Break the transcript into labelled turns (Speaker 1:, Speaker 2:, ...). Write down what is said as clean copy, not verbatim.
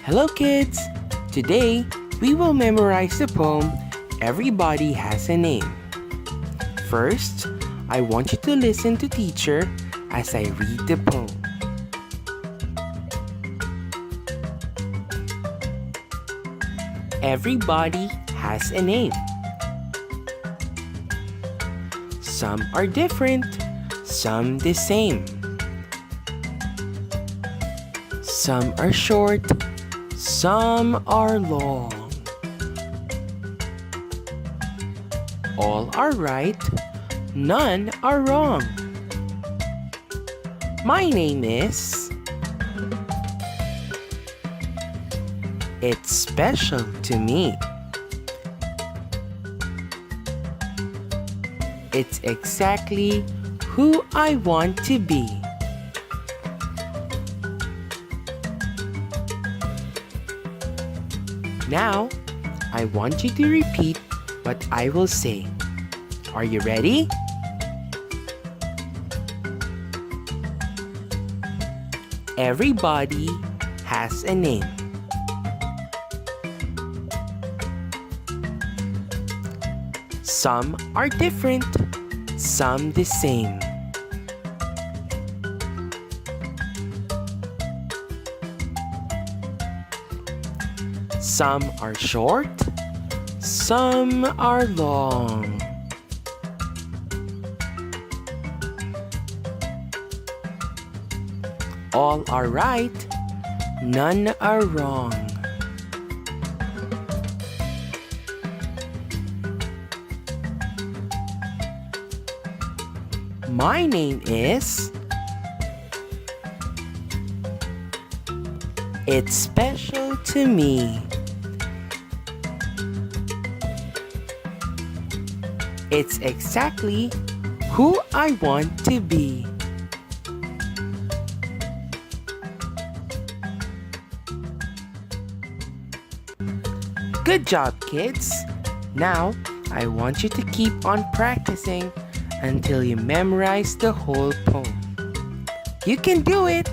Speaker 1: Hello kids! Today, we will memorize the poem Everybody Has a Name. First, I want you to listen to teacher as I read the poem. Everybody has a name. Some are different, some the same. Some are short, some are long. All are right, none are wrong. My name is... It's special to me. It's exactly who I want to be. Now, I want you to repeat what I will say. Are you ready? Everybody has a name. Some are different, some the same. Some are short, some are long. All are right, none are wrong. My name is... It's special to me. It's exactly who I want to be. Good job, kids! Now, I want you to keep on practicing until you memorize the whole poem. You can do it!